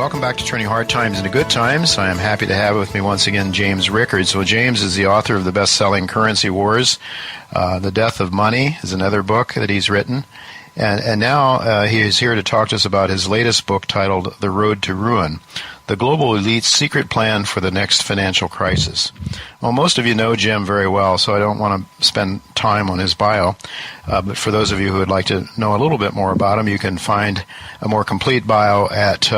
Welcome back to Turning Hard Times into Good Times. I am happy to have with me once again James Rickards. So James is the author of the best-selling Currency Wars. The Death of Money is another book that he's written. And now he is here to talk to us about his latest book titled The Road to Ruin, The Global Elite's Secret Plan for the Next Financial Crisis. Well, most of you know Jim very well, so I don't want to spend time on his bio. But for those of you who would like to know a little bit more about him, you can find a more complete bio at,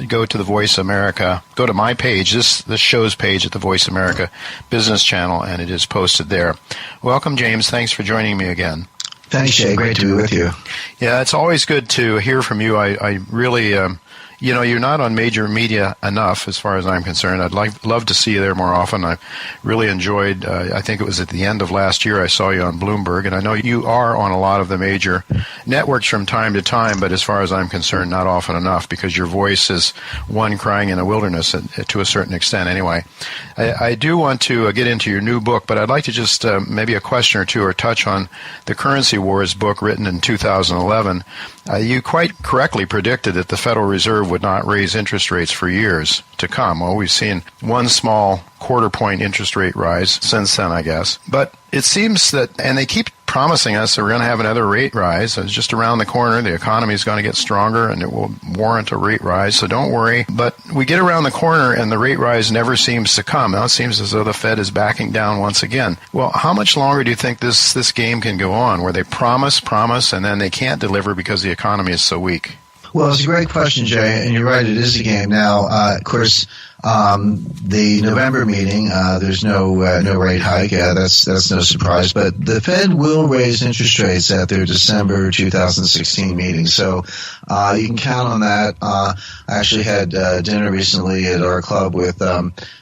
go to the Voice America, go to my page, this show's page at the Voice America Business Channel, and it is posted there. Welcome, James. Thanks for joining me again. Thanks, Jay. Great to be with you. Yeah, it's always good to hear from you. I really, you're not on major media enough as far as I'm concerned. I'd love to see you there more often. I really enjoyed, I think it was at the end of last year, I saw you on Bloomberg, and I know you are on a lot of the major networks from time to time, but as far as I'm concerned, not often enough, because your voice is one crying in a wilderness to a certain extent anyway. I do want to get into your new book, but I'd like to just maybe a question or two or touch on the Currency Wars book written in 2011. You quite correctly predicted that the Federal Reserve would not raise interest rates for years to come. Well, we've seen one small quarter-point interest rate rise since then, I guess. But it seems that, and they keep promising us that we're going to have another rate rise. It's just around the corner. The economy is going to get stronger, and it will warrant a rate rise, so don't worry. But we get around the corner, and the rate rise never seems to come. Now it seems as though the Fed is backing down once again. Well, how much longer do you think this game can go on, where they promise, and then they can't deliver because the economy is so weak? Well, it's a great question, Jay, and you're right, it is a game now. Of course, the November meeting, there's no rate hike. That's no surprise. But the Fed will raise interest rates at their December 2016 meeting, so you can count on that. I actually had dinner recently at our club with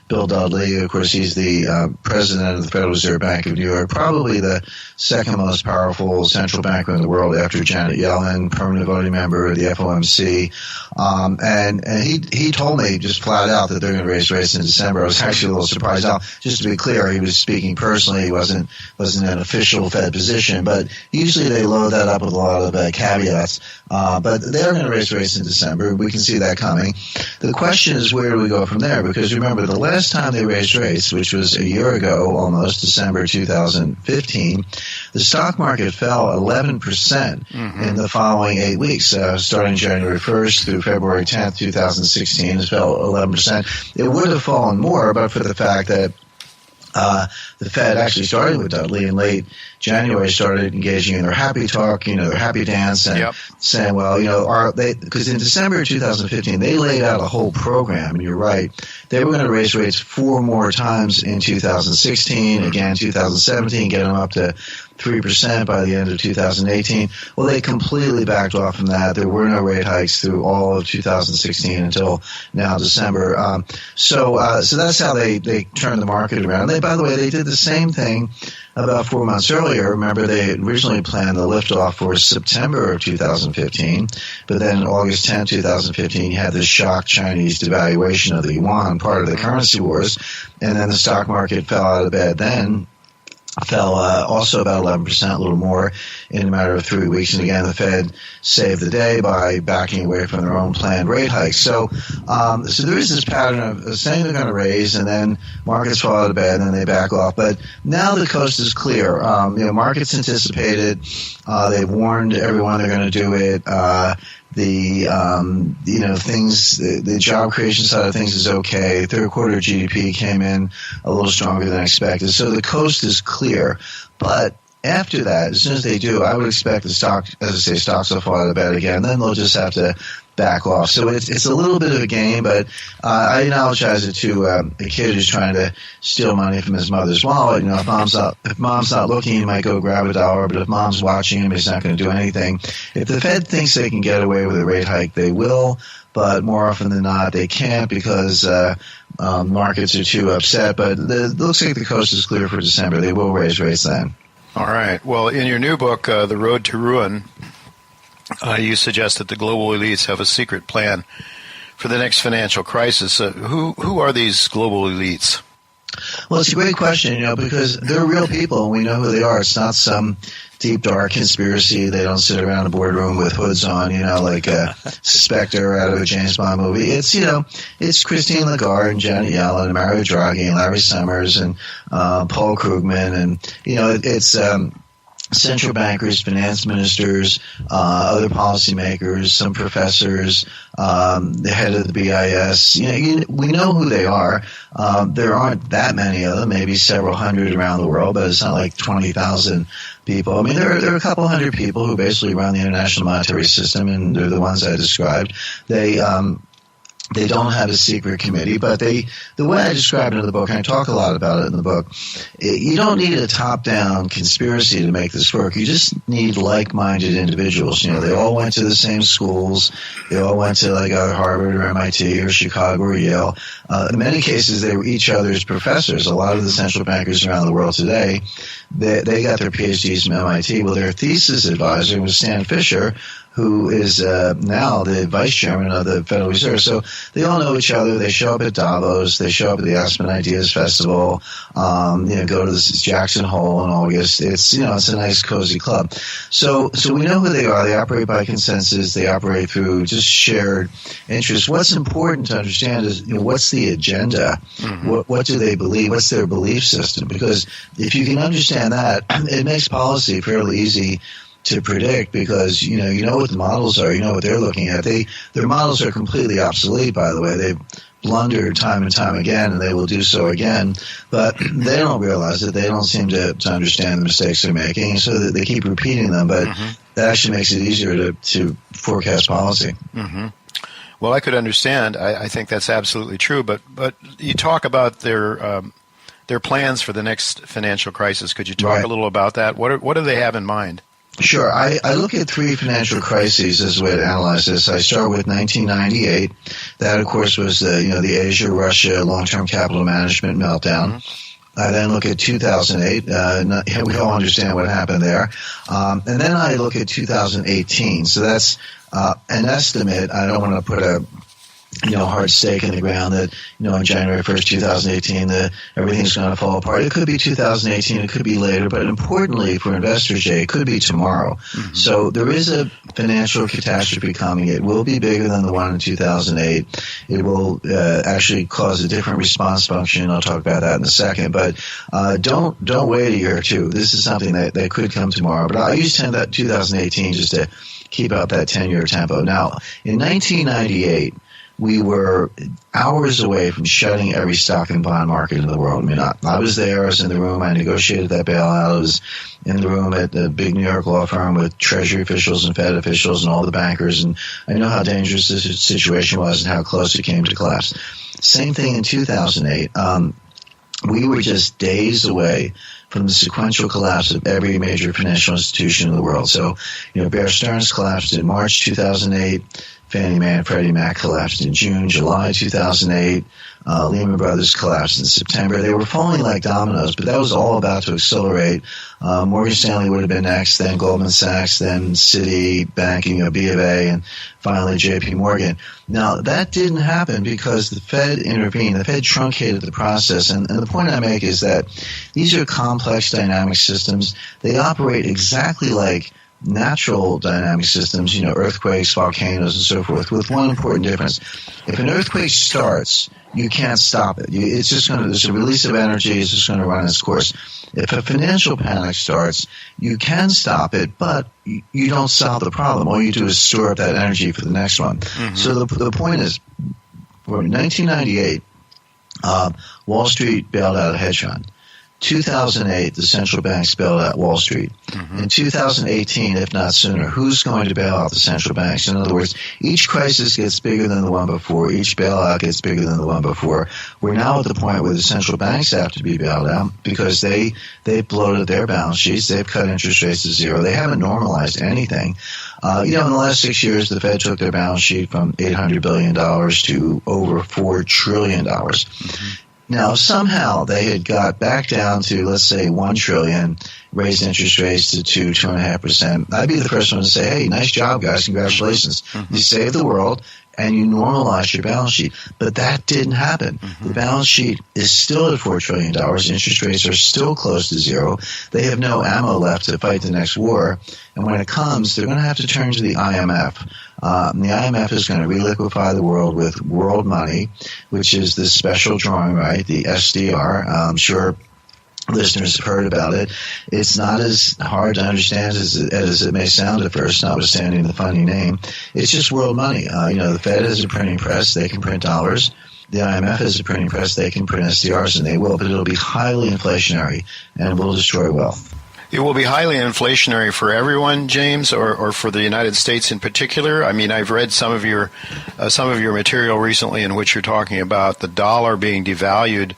Bill Dudley. Of course, he's the president of the Federal Reserve Bank of New York, probably the second most powerful central banker in the world after Janet Yellen, permanent voting member of the FOMC. And he told me just flat out that they're going to raise rates in December. I was actually a little surprised. Now, just to be clear, he was speaking personally. He wasn't an official Fed position, but usually they load that up with a lot of caveats. But they're going to raise rates in December. We can see that coming. The question is, where do we go from there? Because remember, the last time they raised rates, which was a year ago, almost December 2015, the stock market fell 11% in the following 8 weeks, starting January 1st through February 10th, 2016. It fell 11%. It would have fallen more, but for the fact that the Fed, actually starting with Dudley in late January, started engaging in their happy talk, their happy dance, and saying, well, because in December 2015, they laid out a whole program, and you're right, they were going to raise rates 4 more times in 2016, again 2017, get them up to 3% by the end of 2018. Well, they completely backed off from that. There were no rate hikes through all of 2016 until now, December. So that's how they turned the market around. By the way, they did the same thing about 4 months earlier. Remember, they had originally planned the liftoff for September of 2015, but then on August 10, 2015, you had this shock Chinese devaluation of the yuan, part of the currency wars, and then the stock market fell out of bed then. Fell also about 11%, a little more, in a matter of 3 weeks. And again, the Fed saved the day by backing away from their own planned rate hikes. So there is this pattern of saying they're going to raise, and then markets fall out of bed, and then they back off. But now the coast is clear. Markets anticipated. They've warned everyone they're going to do it. The job creation side of things is okay. Third quarter GDP came in a little stronger than expected. So the coast is clear. But after that, as soon as they do, I would expect the stock, as I say, stocks will fall out of bed again. Then they'll just have to back off. So it's a little bit of a game, but I analogize it to a kid who's trying to steal money from his mother's wallet. If mom's not looking, he might go grab a dollar, but if mom's watching him, he's not going to do anything. If the Fed thinks they can get away with a rate hike, they will, but more often than not, they can't because markets are too upset. But it looks like the coast is clear for December. They will raise rates then. All right. Well, in your new book, The Road to Ruin, you suggest that the global elites have a secret plan for the next financial crisis. Who are these global elites? Well, it's a great question, because they're real people and we know who they are. It's not some deep, dark conspiracy. They don't sit around a boardroom with hoods on, like a Spectre out of a James Bond movie. It's Christine Lagarde and Janet Yellen and Mario Draghi and Larry Summers and Paul Krugman. And, it's central bankers, finance ministers, other policymakers, some professors, the head of the BIS. We know who they are. There aren't that many of them, maybe several hundred around the world, but it's not like 20,000 people. I mean, there are a couple hundred people who basically run the international monetary system, and they're the ones I described. They don't have a secret committee, but the way I describe it in the book, and I talk a lot about it in the book, you don't need a top-down conspiracy to make this work. You just need like-minded individuals. They all went to the same schools. They all went to either Harvard or MIT or Chicago or Yale. In many cases, they were each other's professors. A lot of the central bankers around the world today, they got their PhDs from MIT. Well, their thesis advisor was Stan Fisher, who is now the vice chairman of the Federal Reserve. So they all know each other. They show up at Davos. They show up at the Aspen Ideas Festival. Go to the Jackson Hole in August. It's a nice, cozy club. So we know who they are. They operate by consensus. They operate through just shared interests. What's important to understand is what's the agenda? Mm-hmm. What do they believe? What's their belief system? Because if you can understand that, it makes policy fairly easy to predict, because you know what the models are, what they're looking at. Their models are completely obsolete, by the way. They've blundered time and time again, and they will do so again. But they don't realize it. They don't seem to understand the mistakes they're making, so that they keep repeating them. But that actually makes it easier to forecast policy. Mm-hmm. Well, I could understand. I think that's absolutely true. But you talk about their plans for the next financial crisis. Could you talk a little about that? What do they have in mind? Sure. I look at three financial crises as a way to analyze this. I start with 1998. That, of course, was the Asia-Russia long-term capital management meltdown. Mm-hmm. I then look at 2008. We all understand what happened there. And then I look at 2018. So that's an estimate. I don't want to put a hard stake in the ground that, on January 1st, 2018, everything's going to fall apart. It could be 2018, it could be later, but importantly for investors, Jay, it could be tomorrow. Mm-hmm. So there is a financial catastrophe coming. It will be bigger than the one in 2008. It will actually cause a different response function. I'll talk about that in a second. But don't wait a year or two. This is something that could come tomorrow. But I use 2018 just to keep up that 10-year tempo. Now, in 1998, we were hours away from shutting every stock and bond market in the world. I mean, I was there. I was in the room. I negotiated that bailout. I was in the room at the big New York law firm with Treasury officials and Fed officials and all the bankers. And I know how dangerous this situation was and how close it came to collapse. Same thing in 2008. We were just days away from the sequential collapse of every major financial institution in the world. So, Bear Stearns collapsed in March 2008. Fannie Mae and Freddie Mac collapsed in June, July 2008. Lehman Brothers collapsed in September. They were falling like dominoes, but that was all about to accelerate. Morgan Stanley would have been next, then Goldman Sachs, then Citi, banking, B of A, and finally J.P. Morgan. Now, that didn't happen because the Fed intervened. The Fed truncated the process, and the point I make is that these are complex dynamic systems. They operate exactly like natural dynamic systems, earthquakes, volcanoes, and so forth, with one important difference. If an earthquake starts, you can't stop it. It's just there's a release of energy, it's just going to run its course. If a financial panic starts, you can stop it, but you don't solve the problem. All you do is store up that energy for the next one. Mm-hmm. So the point is, for 1998, Wall Street bailed out a hedge fund. 2008, the central banks bailed out Wall Street. Mm-hmm. In 2018, if not sooner, who's going to bail out the central banks? In other words, each crisis gets bigger than the one before. Each bailout gets bigger than the one before. We're now at the point where the central banks have to be bailed out because they've bloated their balance sheets. They've cut interest rates to zero. They haven't normalized anything. In the last 6 years, the Fed took their balance sheet from $800 billion to over $4 trillion. Mm-hmm. Now, somehow they had got back down to, let's say, $1 trillion, raised interest rates to 2.5%. I'd be the first one to say, hey, nice job, guys. Congratulations. Mm-hmm. You saved the world. and you normalize your balance sheet. But that didn't happen. Mm-hmm. The balance sheet is still at $4 trillion. Interest rates are still close to zero. They have no ammo left to fight the next war. And when it comes, they're going to have to turn to the IMF. And the IMF is going to reliquify the world with world money, which is this special drawing right, the SDR. I'm sure listeners have heard about it. It's not as hard to understand as it may sound at first, notwithstanding the funny name. It's just world money. The Fed has a printing press. They can print dollars. The IMF has a printing press. They can print SDRs, and they will, but it'll be highly inflationary and will destroy wealth. It will be highly inflationary for everyone, James, or for the United States in particular. I mean, I've read some of your material recently in which you're talking about the dollar being devalued,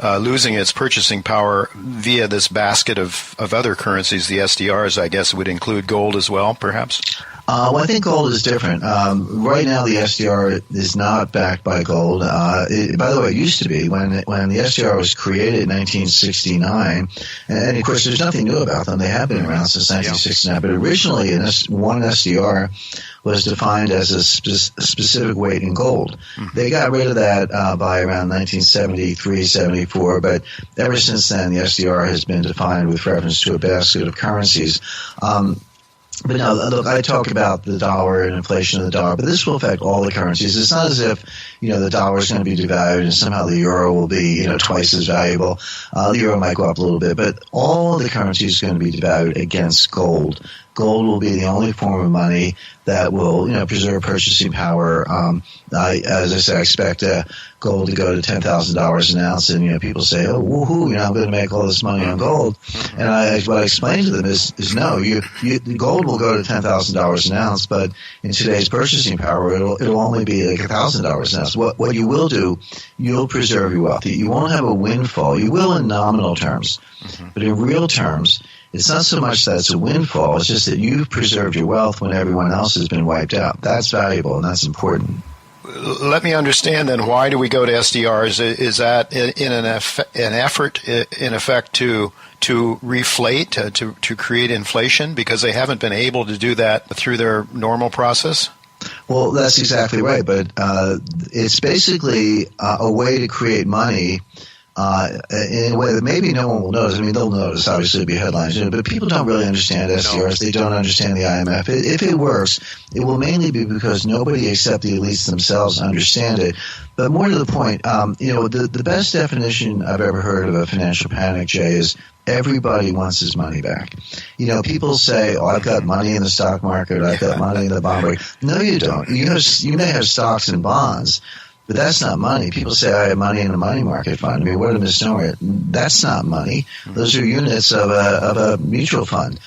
losing its purchasing power via this basket of other currencies, the SDRs. I guess would include gold as well, perhaps? Well, I think gold is different. Right now, the SDR is not backed by gold. By the way, it used to be when the SDR was created in 1969. And of course, there's nothing new about them. They have been around since 1969. But originally, one SDR was defined as a specific weight in gold. They got rid of that by around 1973, 74. But ever since then, the SDR has been defined with reference to a basket of currencies. But no, look, I talk about the dollar and inflation of the dollar, but this will affect all the currencies. It's not as if, the dollar is going to be devalued and somehow the euro will be, twice as valuable. The euro might go up a little bit, but all the currencies are going to be devalued against gold. Gold will be the only form of money that will, preserve purchasing power. As I said, I expect gold to go to $10,000 an ounce, and people say, "Oh, woohoo! I'm going to make all this money on gold." And what I explain to them is no, gold will go to $10,000 an ounce, but in today's purchasing power, it'll only be like $1,000 an ounce. What you will do, you'll preserve your wealth. You won't have a windfall. You will in nominal terms, but in real terms, it's not so much that it's a windfall. It's just that you've preserved your wealth when everyone else has been wiped out. That's valuable, and that's important. Let me understand then, why do we go to SDRs? Is that in an effort, in effect, to reflate, to create inflation, because they haven't been able to do that through their normal process? Well, that's exactly right. But it's basically a way to create money in a way that maybe no one will notice. I mean, they'll notice, obviously, it'll be headlines, but people don't really understand SDRs. They don't understand the IMF. If it works, it will mainly be because nobody except the elites themselves understand it. But more to the point, the best definition I've ever heard of a financial panic, Jay, is everybody wants his money back. People say, "Oh, I've got money in the stock market. I've got money in the bond market." No, you don't. You may have stocks and bonds, but that's not money. People say, "I have money in a money market fund." I mean, what a misnomer. That's not money. Those are units of a mutual fund.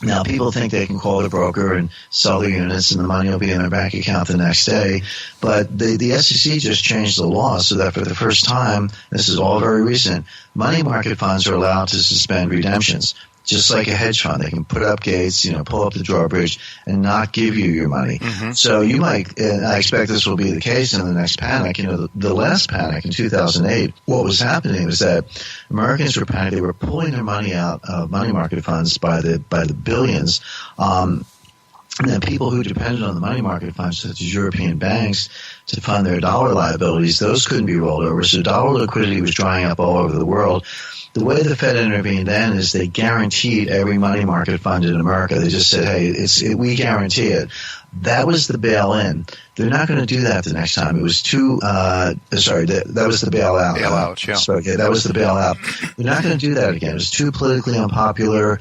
Now, people think they can call the broker and sell the units and the money will be in their bank account the next day. But the SEC just changed the law so that for the first time, this is all very recent, money market funds are allowed to suspend redemptions. Just like a hedge fund, they can put up gates, pull up the drawbridge and not give you your money. So you might, and I expect this will be the case in the next panic. The last panic in 2008, what was happening was that Americans were panicking. They were pulling their money out of money market funds by the billions. And then people who depended on the money market funds, such as European banks, to fund their dollar liabilities, those couldn't be rolled over. So dollar liquidity was drying up all over the world. The way the Fed intervened then is they guaranteed every money market fund in America. They just said, "Hey, we guarantee it." That was the bail-in. They're not going to do that the next time. It was that was the bailout. Bailout, yeah. So, that was the bailout. They're not going to do that again. It was too politically unpopular.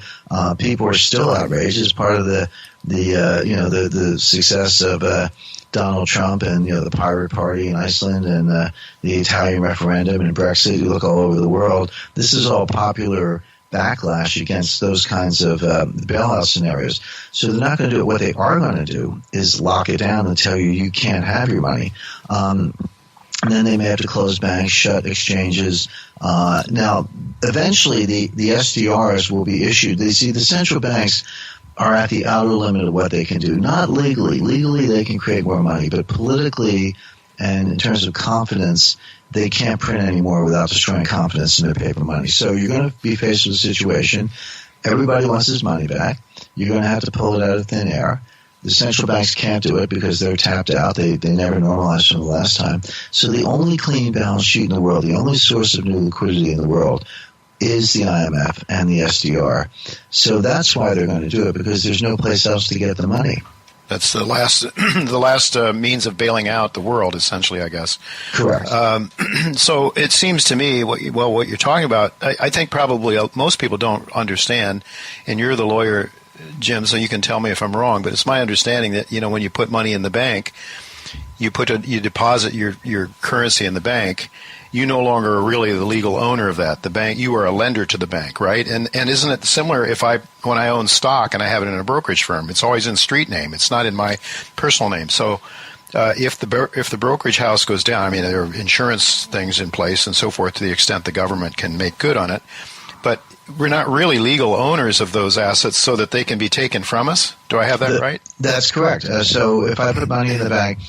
People are still outraged. It's part of the success of Donald Trump and the Pirate Party in Iceland and the Italian referendum and Brexit. You look all over the world. This is all popular backlash against those kinds of bailout scenarios. So they're not going to do it. What they are going to do is lock it down and tell you can't have your money. And then they may have to close banks, shut exchanges. Now, eventually the SDRs will be issued. The central banks are at the outer limit of what they can do. Not legally. Legally, they can create more money, but politically and in terms of confidence, they can't print anymore without destroying confidence in their paper money. So you're going to be faced with a situation. Everybody wants his money back. You're going to have to pull it out of thin air. The central banks can't do it because they're tapped out. They never normalized from the last time. So the only clean balance sheet in the world, the only source of new liquidity in the world, is the IMF and the SDR. So that's why they're going to do it, because there's no place else to get the money. That's the last means of bailing out the world, essentially, I guess. Correct. So it seems to me, what you're talking about, I think probably most people don't understand, and you're the lawyer, Jim, so you can tell me if I'm wrong, but it's my understanding that, when you put money in the bank, you deposit your currency in the bank, you no longer are really the legal owner of that. The bank, you are a lender to the bank, right? And isn't it similar when I own stock and I have it in a brokerage firm? It's always in street name. It's not in my personal name. So if the brokerage house goes down, there are insurance things in place and so forth to the extent the government can make good on it. But we're not really legal owners of those assets so that they can be taken from us. Do I have that right? That's correct. So if I put money in the bank,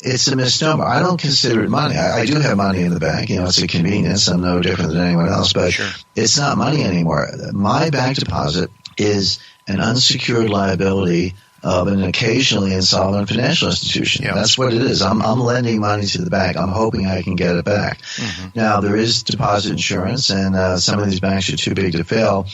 it's a misnomer. I don't consider it money. I do have money in the bank. It's a convenience. I'm no different than anyone else, but sure. It's not money anymore. My bank deposit is an unsecured liability of an occasionally insolvent financial institution. Yeah. That's what it is. I'm lending money to the bank. I'm hoping I can get it back. Mm-hmm. Now, there is deposit insurance, and some of these banks are too big to fail,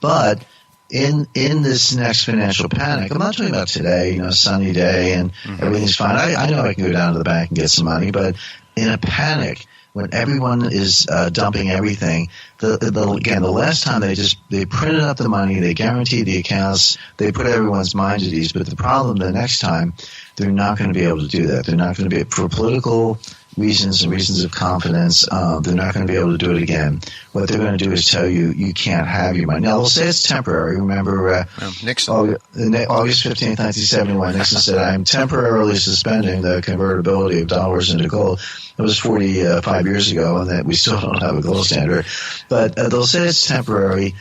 but in this next financial panic, I'm not talking about today, sunny day and everything's fine. I know I can go down to the bank and get some money, but in a panic, when everyone is dumping everything, the last time they printed up the money, they guaranteed the accounts, they put everyone's mind at ease. But the problem the next time, they're not going to be able to do that. They're not going to be, for political reasons and reasons of confidence, they're not going to be able to do it again. What they're going to do is tell you, you can't have your money. Now, they'll say it's temporary. Remember, Nixon. August 15th, 1971, Nixon said, I'm temporarily suspending the convertibility of dollars into gold. It was 45 years ago, and that we still don't have a gold standard. But they'll say it's temporary.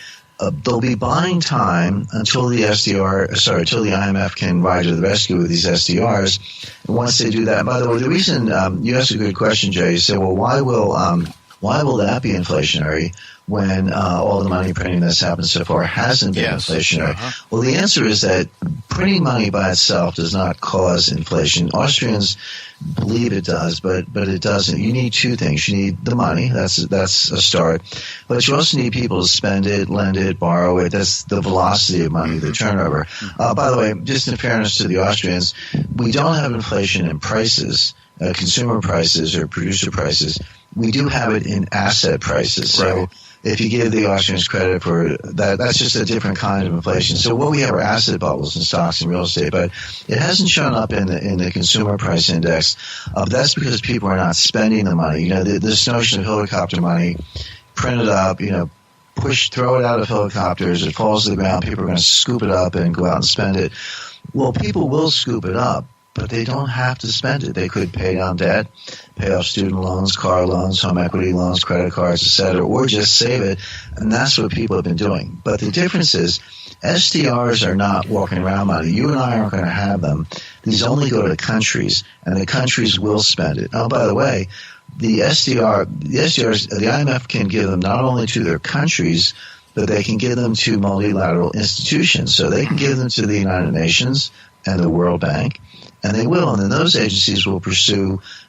They'll be buying time until the IMF can ride to the rescue with these SDRs. And once they do that, by the way, the reason you asked a good question, Jay. You said, well, why will that be inflationary when all the money printing that's happened so far hasn't been inflationary? Uh-huh. Well, the answer is that printing money by itself does not cause inflation. Austrians believe it does, but it doesn't. You need two things. You need the money. That's a start. But you also need people to spend it, lend it, borrow it. That's the velocity of money, the turnover. By the way, just in fairness to the Austrians, we don't have inflation in prices, consumer prices or producer prices. We do have it in asset prices. So if you give the Austrians credit for that, that's just a different kind of inflation. So what we have are asset bubbles in stocks and real estate, but it hasn't shown up in the consumer price index. That's because people are not spending the money. This notion of helicopter money, print it up, throw it out of helicopters, it falls to the ground, people are going to scoop it up and go out and spend it. Well, people will scoop it up, but they don't have to spend it. They could pay down debt, pay off student loans, car loans, home equity loans, credit cards, etc., or just save it, and that's what people have been doing. But the difference is SDRs are not walking around money. You and I aren't going to have them. These only go to countries, and the countries will spend it. Oh, by the way, the SDRs, the IMF can give them not only to their countries, but they can give them to multilateral institutions. So they can give them to the United Nations and the World Bank, and they will. And then those agencies will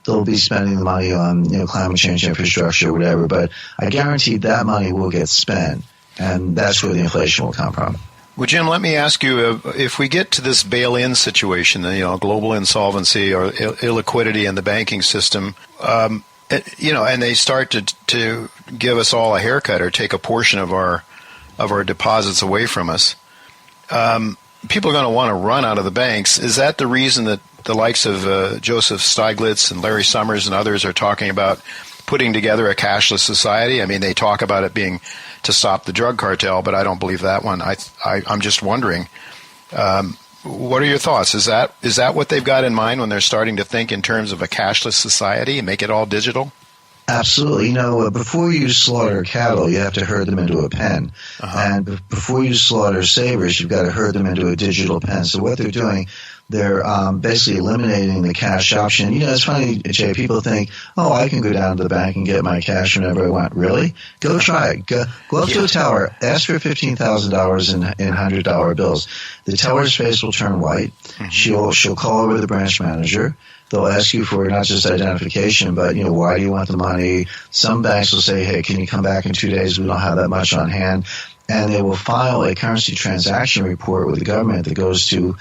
they'll be spending the money on climate change infrastructure, whatever. But I guarantee that money will get spent, and that's where the inflation will come from. Well, Jim, let me ask you, if we get to this bail-in situation, global insolvency or illiquidity in the banking system, and they start to give us all a haircut or take a portion of our deposits away from us, people are going to want to run out of the banks. Is that the reason that the likes of Joseph Stiglitz and Larry Summers and others are talking about putting together a cashless society? They talk about it being to stop the drug cartel, but I don't believe that one. I'm just wondering, what are your thoughts? Is that what they've got in mind when they're starting to think in terms of a cashless society and make it all digital? Absolutely. Before you slaughter cattle, you have to herd them into a pen. Uh-huh. And before you slaughter savers, you've got to herd them into a digital pen. So what they're doing, they're basically eliminating the cash option. It's funny, Jay, people think, oh, I can go down to the bank and get my cash whenever I want. Really? Go try it. Go up to a teller, ask for $15,000 in $100 bills. The teller's face will turn white. She'll call over the branch manager. They'll ask you for not just identification, but, why do you want the money? Some banks will say, hey, can you come back in 2 days? We don't have that much on hand. And they will file a currency transaction report with the government that goes to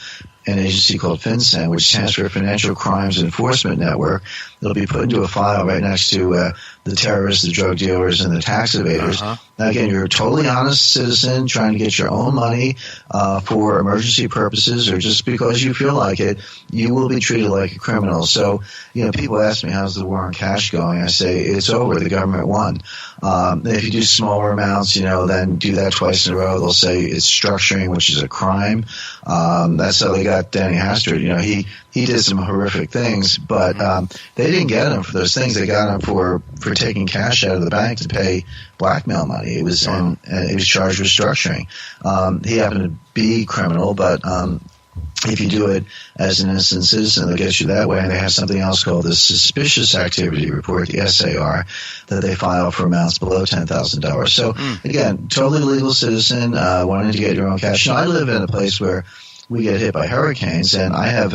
an agency called FinCEN, which stands for Financial Crimes Enforcement Network. It'll be put into a file right next to the terrorists, the drug dealers, and the tax evaders. Now, again, you're a totally honest citizen trying to get your own money for emergency purposes or just because you feel like it, you will be treated like a criminal. So, people ask me, how's the war on cash going? I say, it's over. The government won. If you do smaller amounts, then do that twice in a row. They'll say it's structuring, which is a crime. That's how they got Danny Hastert. He did some horrific things, but they didn't get him for those things. They got him for taking cash out of the bank to pay blackmail money. It was he was charged with structuring. He happened to be criminal, but if you do it as an innocent citizen, they'll get you that way. And they have something else called the Suspicious Activity Report, the SAR, that they file for amounts below $10,000. So, again, totally legal citizen wanting to get your own cash. I live in a place where we get hit by hurricanes, and I have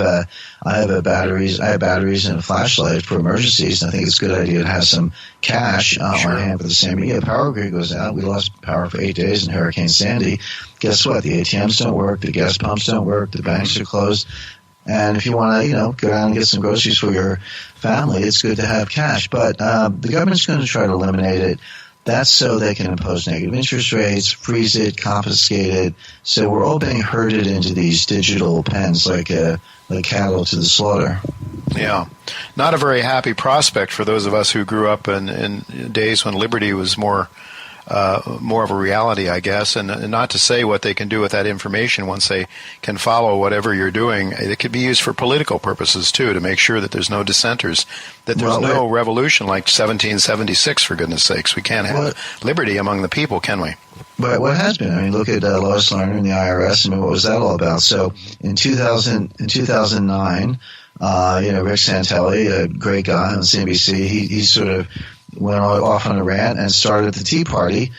batteries and a flashlight for emergencies. And I think it's a good idea to have some cash on hand for the same. Power grid goes out. We lost power for 8 days in Hurricane Sandy. Guess what? The ATMs don't work. The gas pumps don't work. The banks are closed. And if you want to, go out and get some groceries for your family, it's good to have cash. But the government's going to try to eliminate it. That's so they can impose negative interest rates, freeze it, confiscate it. So we're all being herded into these digital pens like cattle to the slaughter. Yeah. Not a very happy prospect for those of us who grew up in days when liberty was more of a reality, I guess, and not to say what they can do with that information once they can follow whatever you're doing. It could be used for political purposes, too, to make sure that there's no dissenters, that there's no revolution like 1776, for goodness sakes. We can't have liberty among the people, can we? But what has been? Look at Lois Lerner and the IRS. What was that all about? So in 2009, Rick Santelli, a great guy on CNBC, he sort of went off on a rant and started the Tea Party,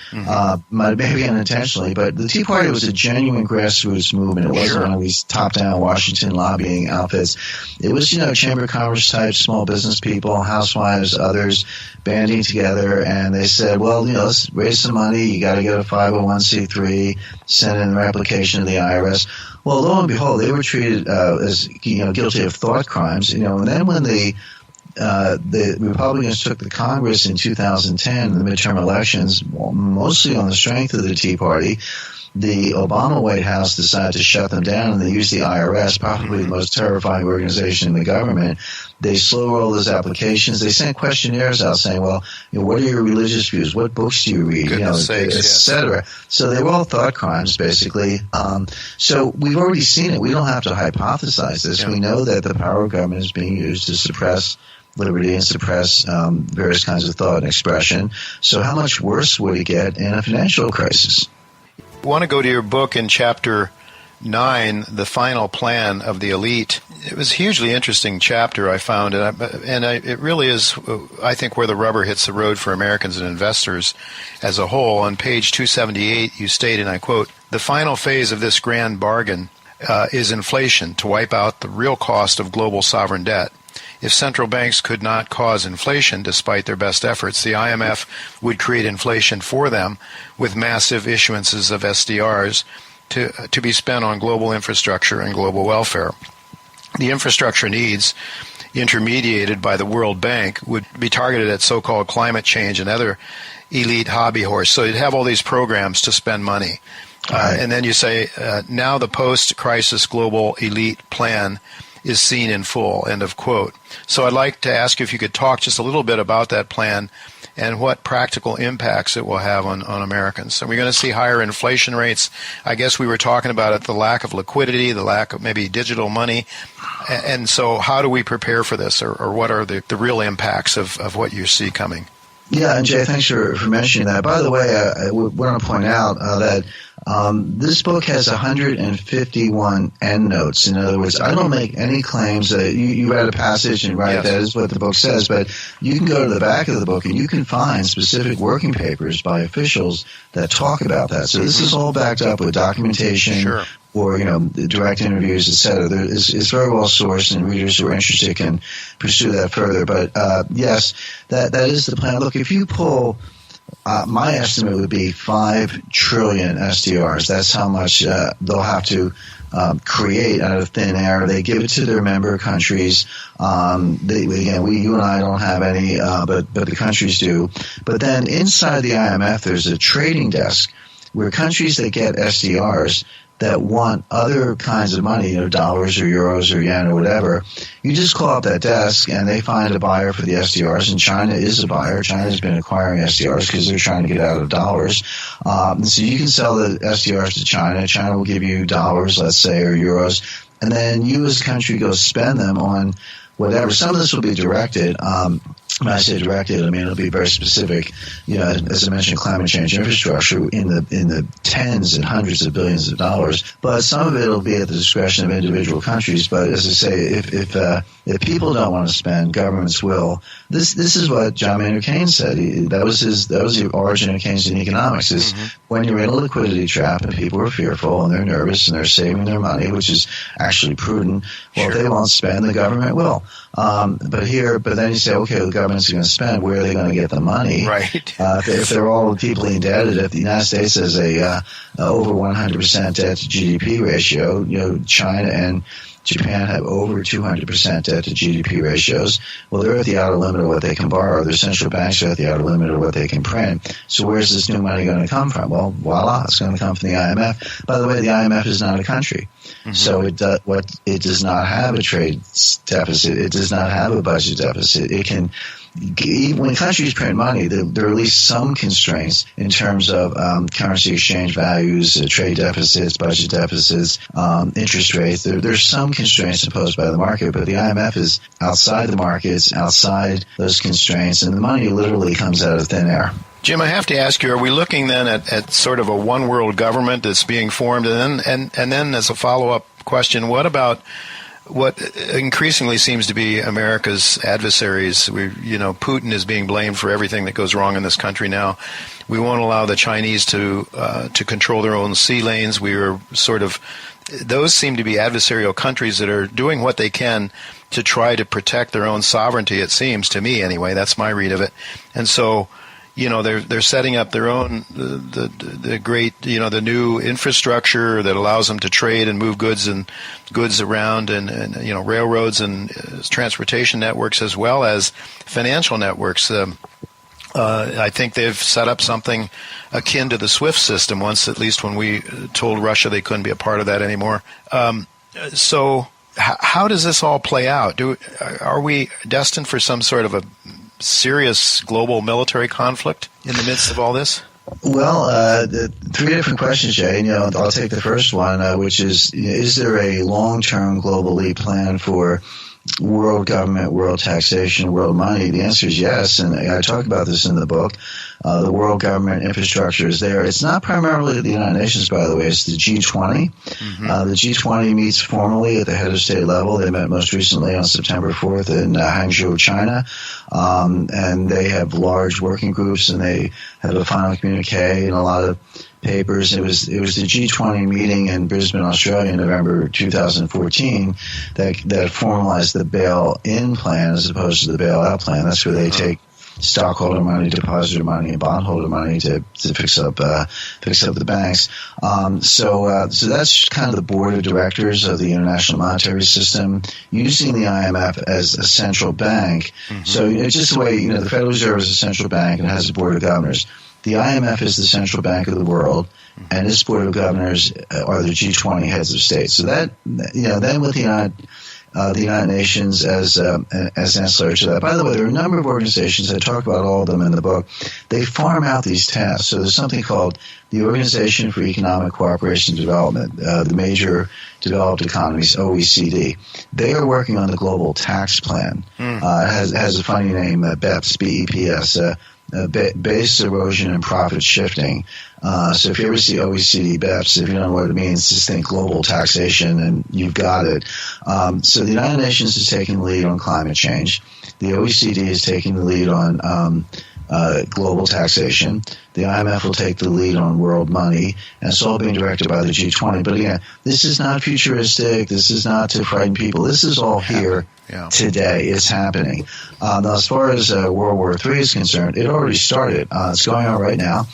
maybe unintentionally, but the Tea Party was a genuine grassroots movement. It wasn't one of these top-down Washington lobbying outfits. It was, Chamber of Commerce type, small business people, housewives, others banding together, and they said, well, let's raise some money. You got to get a 501c3, send in their application to the IRS. Well, lo and behold, they were treated as guilty of thought crimes. And then when the Republicans took the Congress in 2010 in the midterm elections, mostly on the strength of the Tea Party, the Obama White House decided to shut them down, and they used the IRS, probably the most terrifying organization in the government. They slow-rolled those applications. They sent questionnaires out saying, well, what are your religious views? What books do you read? Et cetera. So they were all thought crimes, basically. So we've already seen it. We don't have to hypothesize this. We know that the power of government is being used to suppress liberty and suppress various kinds of thought and expression. So how much worse would it get in a financial crisis? I want to go to your book in Chapter 9, The Final Plan of the Elite. It was a hugely interesting chapter, I found, it really is, I think, where the rubber hits the road for Americans and investors as a whole. On page 278, you state, and I quote, "The final phase of this grand bargain is inflation to wipe out the real cost of global sovereign debt. If central banks could not cause inflation despite their best efforts, the IMF would create inflation for them with massive issuances of SDRs to be spent on global infrastructure and global welfare. The infrastructure needs, intermediated by the World Bank, would be targeted at so-called climate change and other elite hobby horse. So you'd have all these programs to spend money. And then you say, now the post-crisis global elite plan is seen in full, end of quote. So I'd like to ask you if you could talk just a little bit about that plan and what practical impacts it will have on Americans. So we're going to see higher inflation rates. I guess we were talking about it, the lack of liquidity, the lack of maybe digital money. And so how do we prepare for this, or what are the real impacts of what you see coming? Yeah, and Jay, thanks for mentioning that. By the way, I want to point out that This book has 151 endnotes. In other words, I don't make any claims that you read a passage and Yes. that is what the book says, but you can go to the back of the book and you can find specific working papers by officials that talk about that. So this is all backed up with documentation. Sure. Or direct interviews, etc. It's very well sourced, and readers who are interested can pursue that further. But yes, that is the plan. Look, if you pull, my estimate would be 5 trillion SDRs. That's how much they'll have to create out of thin air. They give it to their member countries. You and I don't have any, but the countries do. But then inside the IMF, there's a trading desk where countries that get SDRs that want other kinds of money, dollars or euros or yen or whatever, you just call up that desk and they find a buyer for the SDRs, and China is a buyer. China's been acquiring SDRs because they're trying to get out of dollars. So you can sell the SDRs to China. China will give you dollars, let's say, or euros, and then you as a country go spend them on whatever. Some of this will be directed. When I say directed, I mean it'll be very specific. As I mentioned, climate change infrastructure in the tens and hundreds of billions of dollars. But some of it will be at the discretion of individual countries. But as I say, if people don't want to spend, governments will. This is what John Maynard Keynes said. That was the origin of Keynesian economics. Is when you're in a liquidity trap and people are fearful and they're nervous and they're saving their money, which is actually prudent. Well, if they won't spend, the government will. But then you say, okay, the government's going to spend. Where are they going to get the money? Right. If they're all deeply indebted, if the United States has a over 100% debt to GDP ratio, China and Japan have over 200% debt to GDP ratios. Well, they're at the outer limit of what they can borrow. Their central banks are at the outer limit of what they can print. So where's this new money going to come from? Well, voila, it's going to come from the IMF. By the way, the IMF is not a country. So it does not have a trade deficit. It does not have a budget deficit. It can. When countries print money, there are at least some constraints in terms of currency exchange values, trade deficits, budget deficits, interest rates. There's some constraints imposed by the market, but the IMF is outside the markets, outside those constraints, and the money literally comes out of thin air. Jim, I have to ask you, are we looking then at sort of a one-world government that's being formed? And then as a follow-up question, what about what increasingly seems to be America's adversaries? Putin is being blamed for everything that goes wrong in this country now. We won't allow the Chinese to control their own sea lanes. Those seem to be adversarial countries that are doing what they can to try to protect their own sovereignty, it seems to me anyway. That's my read of it. And so, they're setting up their own the great the new infrastructure that allows them to trade and move goods around and railroads and transportation networks as well as financial networks. I think they've set up something akin to the SWIFT system once, at least when we told Russia they couldn't be a part of that anymore. So how does this all play out? Are we destined for some sort of a serious global military conflict in the midst of all this? Well, 3 different questions, Jay. I'll take the first one, which is there a long-term global lead plan for world government, world taxation, world money? The answer is yes, and I talk about this in the book. The world government infrastructure is there. It's not primarily the United Nations, by the way. It's the G20. The G20 meets formally at the head of state level. They met most recently on September 4th in Hangzhou, China. And they have large working groups, and they have a final communique and a lot of papers. It was the G20 meeting in Brisbane, Australia in November 2014 that formalized the bail-in plan as opposed to the bail-out plan. That's where they take stockholder money, depositor money, and bondholder money to fix up the banks. So that's kind of the board of directors of the International Monetary System using the IMF as a central bank. So it's just the way the Federal Reserve is a central bank and has a board of governors. The IMF is the central bank of the world, and its board of governors are the G20 heads of state. So that then with the United Nations as ancillary to that. By the way, there are a number of organizations. I talk about all of them in the book. They farm out these tasks. So there's something called the Organization for Economic Cooperation and Development, the major developed economies, OECD. They are working on the global tax plan. It has a funny name, BEPS, B-E-P-S. base erosion and profit shifting. So if you ever see OECD BEPS, if you don't know what it means, just think global taxation and you've got it. So the United Nations is taking the lead on climate change. The OECD is taking the lead on global taxation. The IMF will take the lead on world money, and it's all being directed by the G20. But again, this is not futuristic. This is not to frighten people. This is all here today. It's happening. Now, as far as World War III is concerned, it already started. It's going on right now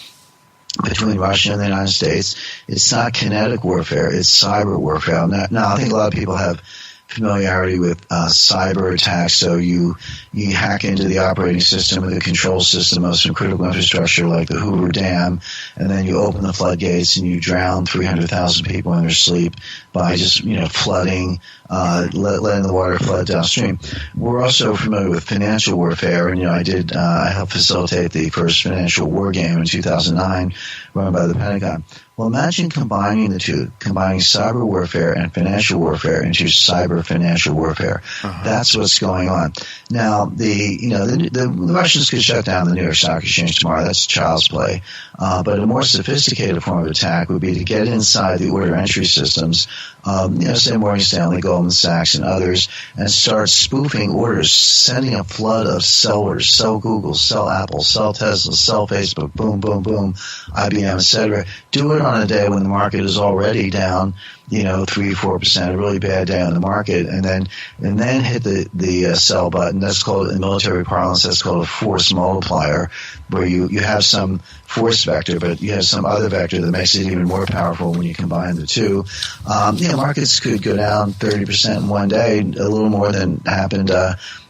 between Russia and the United States. It's not kinetic warfare. It's cyber warfare. Now I think a lot of people have familiarity with cyber attacks. So you hack into the operating system or the control system of some critical infrastructure like the Hoover Dam, and then you open the floodgates and you drown 300,000 people in their sleep by just flooding, letting the water flood downstream. We're also familiar with financial warfare, and I helped facilitate the first financial war game in 2009, run by the Pentagon. Well, imagine combining the two, combining cyber warfare and financial warfare into cyber financial warfare. That's what's going on. Now, the Russians could shut down the New York Stock Exchange tomorrow. That's child's play. But a more sophisticated form of attack would be to get inside the order entry systems, say Morgan Stanley, Goldman Sachs, and others, and start spoofing orders, sending a flood of sell orders, sell Google, sell Apple, sell Tesla, sell Facebook, boom, boom, boom, IBM, etc. Do it on a day when the market is already down, 3-4%, a really bad day on the market, and then hit the sell button. That's called, in military parlance, that's called a force multiplier, where you have some force vector, but you have some other vector that makes it even more powerful when you combine the two. Markets could go down 30% in one day, a little more than happened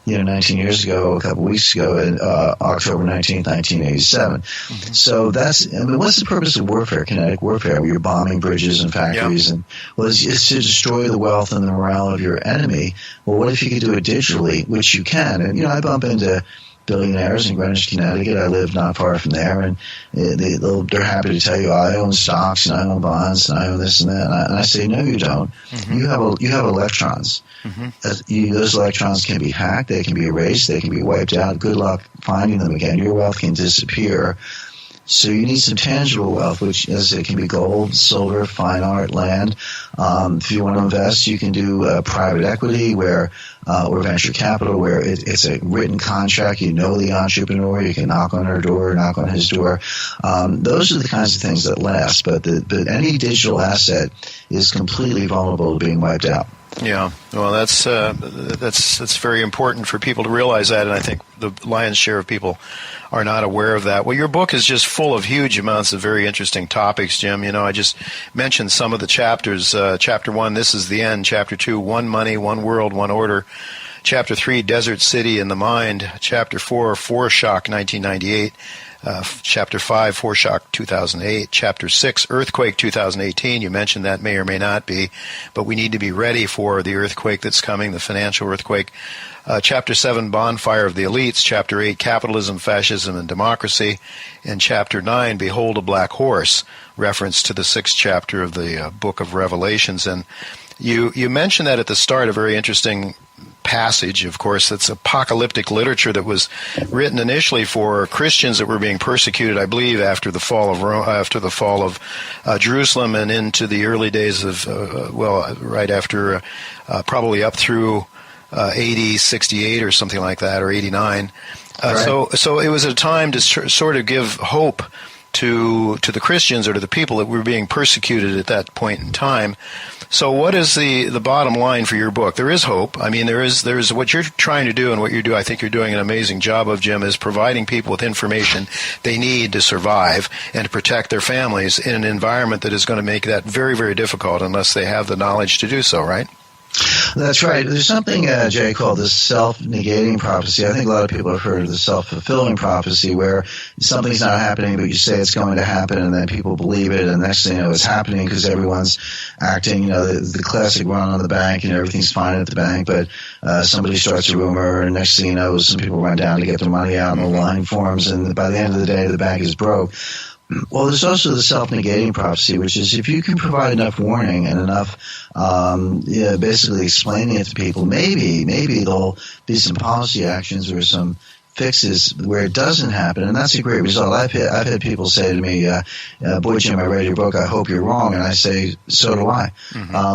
19 years ago, a couple weeks ago, October 19th, 1987. So what's the purpose of warfare, kinetic warfare, where you're bombing bridges and factories? And it's to destroy the wealth and the morale of your enemy. Well, what if you could do it digitally, which you can? And, I bump into billionaires in Greenwich, Connecticut. I live not far from there, and they're happy to tell you, I own stocks and I own bonds and I own this and that. And I say, no, you don't. You have electrons. Those electrons can be hacked, they can be erased, they can be wiped out. Good luck finding them again. Your wealth can disappear. So you need some tangible wealth, which it can be gold, silver, fine art, land. If you want to invest, you can do private equity or venture capital, where it's a written contract. You know the entrepreneur. You can knock on her door, knock on his door. Those are the kinds of things that last. But any digital asset is completely vulnerable to being wiped out. Yeah, well, that's very important for people to realize that, and I think the lion's share of people are not aware of that. Well, your book is just full of huge amounts of very interesting topics, Jim. I just mentioned some of the chapters. Chapter 1, This is the End. Chapter 2, One Money, One World, One Order. Chapter 3, Desert City and the Mind. Chapter 4, Foreshock, 1998. Chapter 5, Foreshock 2008. Chapter 6, Earthquake 2018. You mentioned that may or may not be, but we need to be ready for the earthquake that's coming, the financial earthquake. Chapter 7, Bonfire of the Elites. Chapter 8, Capitalism, Fascism, and Democracy. And Chapter 9, Behold a Black Horse, reference to the 6th chapter of the book of Revelations. And you mentioned that at the start, a very interesting passage. Of course, it's apocalyptic literature that was written initially for Christians that were being persecuted, I believe, after the fall of Rome, after the fall of Jerusalem, and into the early days of right after, probably up through AD 68 or something like that, or 89. Right. So it was a time to sort of give hope to the Christians, or to the people that were being persecuted at that point in time. So what is the bottom line for your book? There is hope. I mean, there is what you're trying to do, and what you do, I think you're doing an amazing job of, Jim, is providing people with information they need to survive and to protect their families in an environment that is going to make that very, very difficult unless they have the knowledge to do so, right? That's right. There's something, Jay, called the self-negating prophecy. I think a lot of people have heard of the self-fulfilling prophecy, where something's not happening, but you say it's going to happen, and then people believe it, and next thing you know, it's happening because everyone's acting, the classic run on the bank, everything's fine at the bank, but somebody starts a rumor, and next thing you know, some people run down to get their money out, and the line forms, and by the end of the day, the bank is broke. Well, there's also the self-negating prophecy, which is if you can provide enough warning and enough basically explaining it to people, maybe there'll be some policy actions or some fixes where it doesn't happen, and that's a great result. I've had people say to me, "Boy, Jim, I read your book. I hope you're wrong," and I say, "So do I."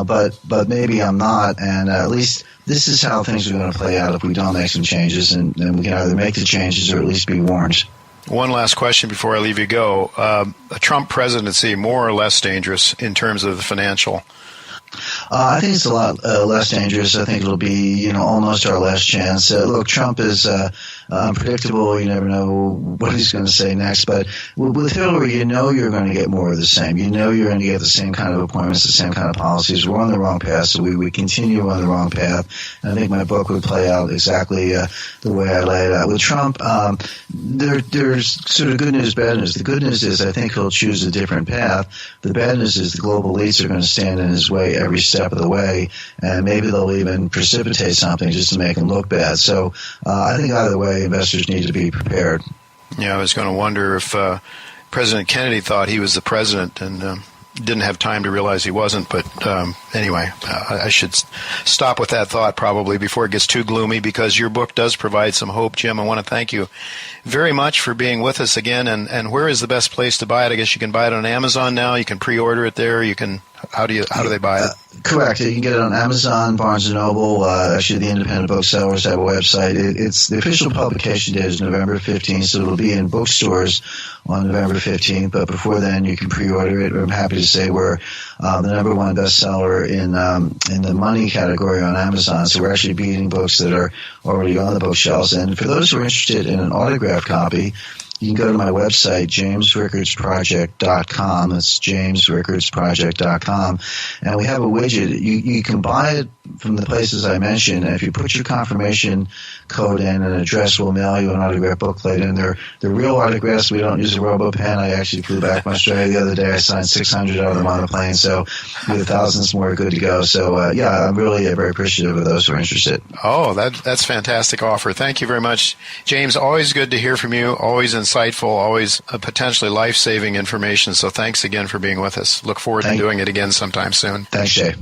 But maybe I'm not, and at least this is how things are going to play out if we don't make some changes, and we can either make the changes or at least be warned. One last question before I leave you go. A Trump presidency, more or less dangerous in terms of the financial? I think it's a lot less dangerous. I think it'll be, almost our last chance. Look, Trump is unpredictable. You never know what he's going to say next. But with Hillary, you're going to get more of the same. You're going to get the same kind of appointments, the same kind of policies. We're on the wrong path, so we continue on the wrong path. And I think my book would play out exactly the way I lay it out. With Trump, there's sort of good news, bad news. The good news is I think he'll choose a different path. The bad news is the global elites are going to stand in his way every step of the way, and maybe they'll even precipitate something just to make him look bad. So I think either way, investors need to be prepared. Yeah, I was going to wonder if President Kennedy thought he was the president and didn't have time to realize he wasn't. But anyway, I should stop with that thought probably before it gets too gloomy, because your book does provide some hope, Jim. I want to thank you very much for being with us again. And where is the best place to buy it? I guess you can buy it on Amazon now. You can pre-order it there. You can. How do they buy it? Correct. You can get it on Amazon, Barnes & Noble. Actually, the independent booksellers have a website. It's the official publication date is November 15th, so it'll be in bookstores on November 15th. But before then, you can pre-order it. I'm happy to say we're the number one bestseller in the money category on Amazon. So we're actually beating books that are already on the bookshelves. And for those who are interested in an autographed copy, you can go to my website, jamesrickardsproject.com. That's jamesrickardsproject.com. And we have a widget. You can buy it from the places I mentioned. And if you put your confirmation code in, an address will mail you an autograph booklet. And they're real autographs. We don't use a robo-pen. I actually flew back from Australia the other day. I signed 600 out of them on a plane. So we have thousands more good to go. So, I'm really very appreciative of those who are interested. Oh, that's a fantastic offer. Thank you very much, James. Always good to hear from you. Always insightful, always potentially life-saving information. So thanks again for being with us. Look forward to doing it again sometime soon. Thanks, Jay.